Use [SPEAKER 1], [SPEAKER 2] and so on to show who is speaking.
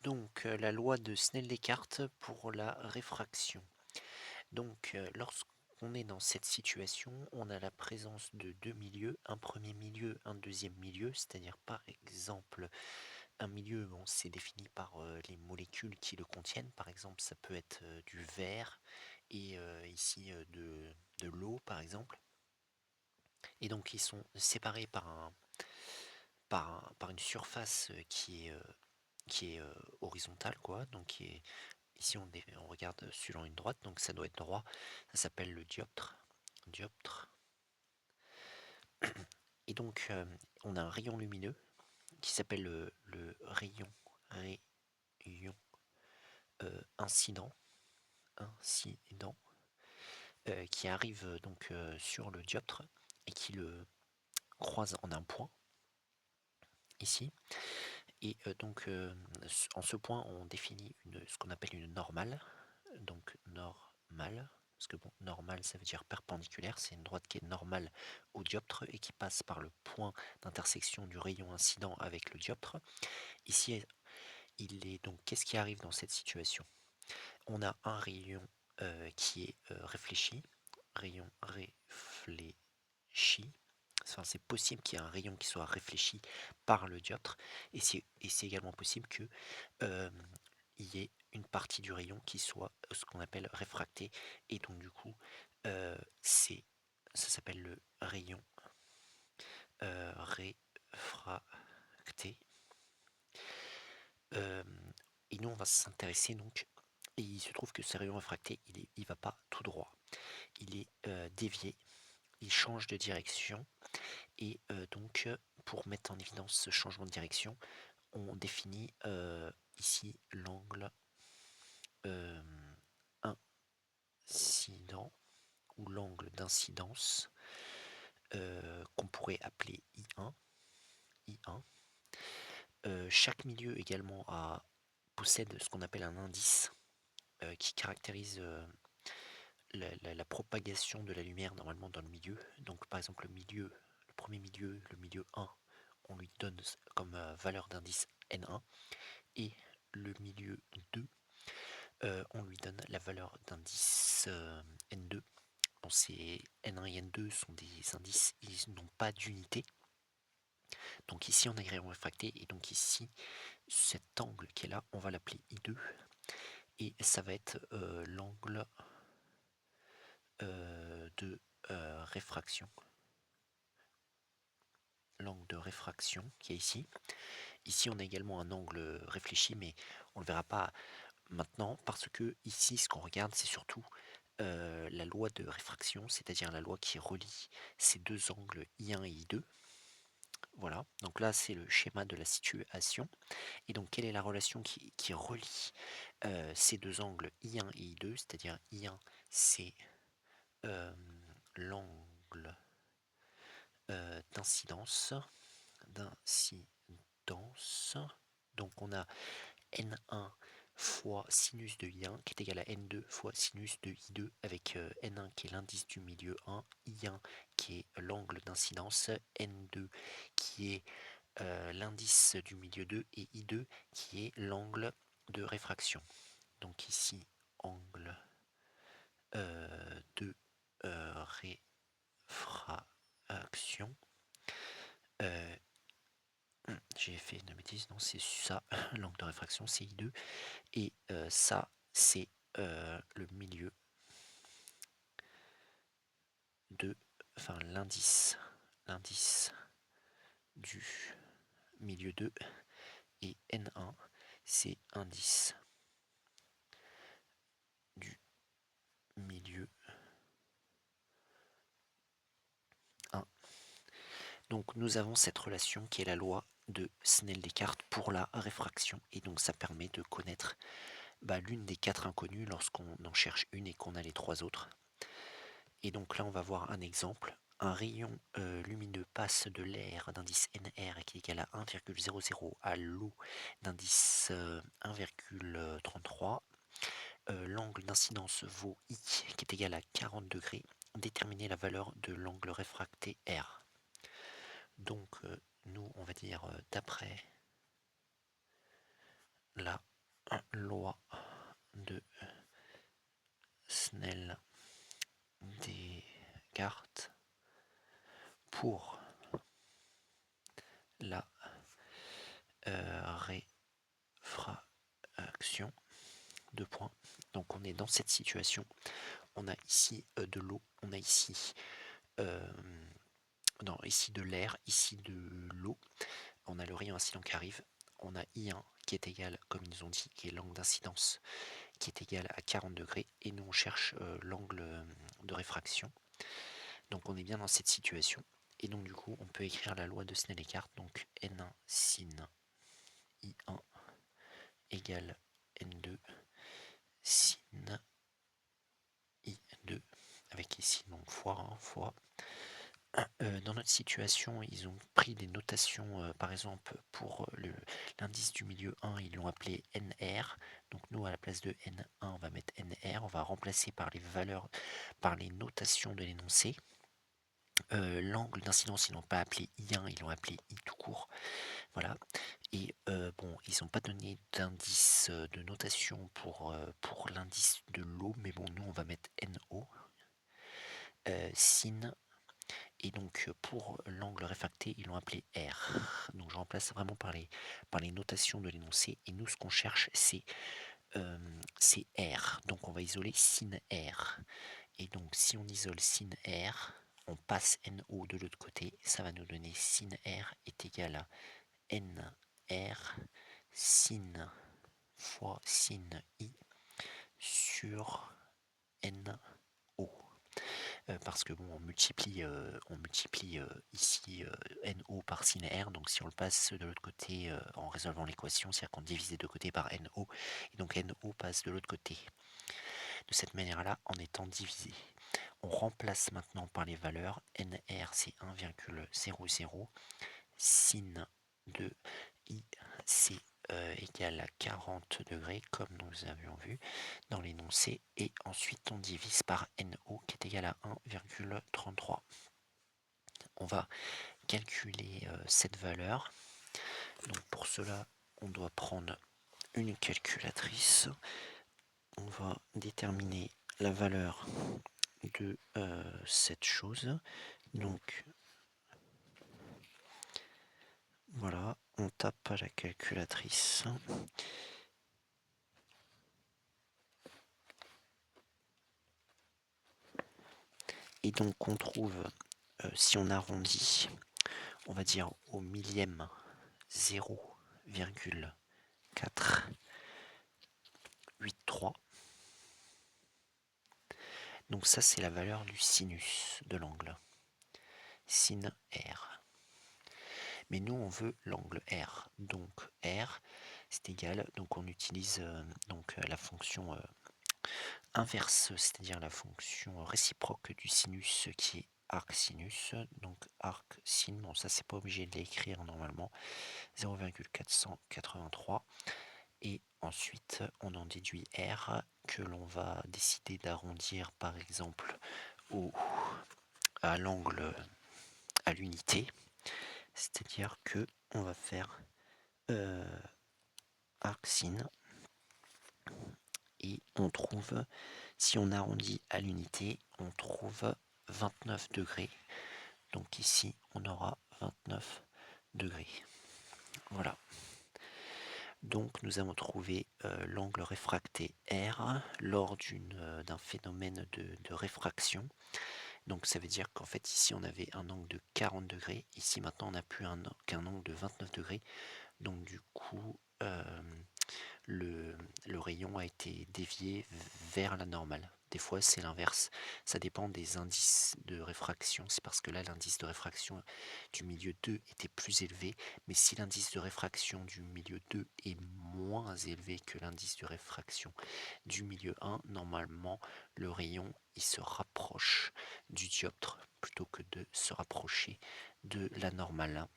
[SPEAKER 1] Donc, la loi de Snell-Descartes pour la réfraction. Donc, lorsqu'on est dans cette situation, on a la présence de deux milieux, un premier milieu, un deuxième milieu, c'est-à-dire par exemple un milieu, bon, c'est défini par les molécules qui le contiennent. Par exemple, ça peut être du verre et ici de l'eau, par exemple. Et donc, ils sont séparés par une surface qui est horizontale, quoi. Donc, ici, on regarde suivant une droite, donc ça doit être droit. Ça s'appelle le dioptre. Dioptre. Et donc, on a un rayon lumineux qui s'appelle le rayon incident, incident qui arrive donc sur le dioptre et qui le croise en un point ici. Et donc, en ce point, on définit ce qu'on appelle une normale. Donc, normale, parce que bon, normale, ça veut dire perpendiculaire. C'est une droite qui est normale au dioptre et qui passe par le point d'intersection du rayon incident avec le dioptre. Ici, il est donc, qu'est-ce qui arrive dans cette situation? On a un rayon qui est réfléchi, rayon réfléchi. Enfin, c'est possible qu'il y ait un rayon qui soit réfléchi par le dioptre, et c'est également possible que il y ait une partie du rayon qui soit ce qu'on appelle réfractée, et donc du coup, ça s'appelle le rayon réfracté. Et nous, on va s'intéresser donc, et il se trouve que ce rayon réfracté, il va pas tout droit, il est dévié, il change de direction, et donc pour mettre en évidence ce changement de direction, on définit ici l'angle incident ou l'angle d'incidence qu'on pourrait appeler I1. I1. Chaque milieu également possède ce qu'on appelle un indice qui caractérise la propagation de la lumière normalement dans le milieu. Donc par exemple le premier milieu, le milieu 1, on lui donne comme valeur d'indice N1, et le milieu 2, on lui donne la valeur d'indice N2. Bon, ces N1 et N2 sont des indices, ils n'ont pas d'unité. Donc ici on a rayon réfracté, et donc ici cet angle qui est là, on va l'appeler I2, et ça va être l'angle de réfraction. L'angle de réfraction qui est ici. Ici on a également un angle réfléchi, mais on ne le verra pas maintenant parce que ici ce qu'on regarde c'est surtout la loi de réfraction, c'est-à-dire la loi qui relie ces deux angles I1 et I2. Voilà, donc là c'est le schéma de la situation. Et donc quelle est la relation qui relie ces deux angles I1 et I2, c'est-à-dire I1 c'est l'angle d'incidence, donc on a N1 fois sinus de I1 qui est égal à N2 fois sinus de I2, avec N1 qui est l'indice du milieu 1, I1 qui est l'angle d'incidence, N2 qui est l'indice du milieu 2, et I2 qui est l'angle de réfraction. Donc ici, angle de réfraction. J'ai fait une bêtise, non, c'est ça, l'angle de réfraction, c'est I2, et ça, c'est le milieu enfin l'indice du milieu 2, et N1, c'est indice du milieu 1. Donc nous avons cette relation qui est la loi de Snell-Descartes pour la réfraction, et donc ça permet de connaître l'une des quatre inconnues lorsqu'on en cherche une et qu'on a les trois autres. Et donc là on va voir un exemple. Un rayon lumineux passe de l'air d'indice NR qui est égal à 1,00 à l'eau d'indice 1,33. L'angle d'incidence vaut I qui est égal à 40 degrés. Déterminer la valeur de l'angle réfracté R. Donc nous on va dire d'après la loi de Snell des cartes pour la réfraction de points. Donc on est dans cette situation. On a ici de l'eau, on a ici ici de l'air, ici de l'eau. On a le rayon incident qui arrive. On a I1 qui est égal, comme ils nous ont dit, qui est l'angle d'incidence, qui est égal à 40 degrés. Et nous on cherche l'angle de réfraction. Donc on est bien dans cette situation. Et donc du coup on peut écrire la loi de Snell-Descartes. Donc N1 sin I1 égale N2 sin I2, avec ici donc fois 1 fois. Dans notre situation, ils ont pris des notations, par exemple pour l'indice du milieu 1, ils l'ont appelé NR. Donc nous, à la place de N1, on va mettre NR. On va remplacer par les valeurs, par les notations de l'énoncé. L'angle d'incidence, ils l'ont pas appelé I1, ils l'ont appelé I tout court. Voilà. Et bon, ils n'ont pas donné d'indice de notation pour l'indice de l'eau, mais bon, nous, on va mettre NO. Sin. Et donc pour l'angle réfracté, ils l'ont appelé R. Donc je remplace vraiment par les notations de l'énoncé. Et nous, ce qu'on cherche, c'est R. Donc on va isoler sin R. Et donc si on isole sin R, on passe NO de l'autre côté. Ça va nous donner sin R est égal à NR sin fois sin I sur NO. Parce que bon, on multiplie ici NO par sin R, donc si on le passe de l'autre côté en résolvant l'équation, c'est-à-dire qu'on divise les deux côtés par NO, et donc NO passe de l'autre côté. De cette manière-là, en étant divisé. On remplace maintenant par les valeurs. NR c'est 1,00, sin de I c'est égal à 40 degrés, comme nous avions vu dans l'énoncé, et ensuite on divise par NO qui est égal à 1,33. On va calculer cette valeur. Donc pour cela, on doit prendre une calculatrice. On va déterminer la valeur de cette chose. Donc voilà, on tape à la calculatrice. Et donc on trouve, si on arrondit, on va dire au millième 0,483. Donc ça c'est la valeur du sinus de l'angle. Sin R. Mais nous on veut l'angle R. Donc R c'est égal, donc on utilise la fonction inverse, c'est-à-dire la fonction réciproque du sinus qui est arc sinus. Donc arc sin, bon ça c'est pas obligé de l'écrire normalement, 0,483. Et ensuite on en déduit R que l'on va décider d'arrondir par exemple à l'angle à l'unité, c'est-à-dire que on va faire arc sin et on trouve, si on arrondit à l'unité, on trouve 29 degrés. Donc ici, on aura 29 degrés. Voilà. Donc nous avons trouvé l'angle réfracté R lors d'un phénomène de réfraction. Donc ça veut dire qu'en fait ici on avait un angle de 40 degrés. Ici maintenant on n'a plus qu'un angle de 29 degrés. Donc du coup le rayon a été dévié vers la normale. Des fois c'est l'inverse, ça dépend des indices de réfraction, c'est parce que là l'indice de réfraction du milieu 2 était plus élevé, mais si l'indice de réfraction du milieu 2 est moins élevé que l'indice de réfraction du milieu 1, normalement le rayon il se rapproche du dioptre plutôt que de se rapprocher de la normale.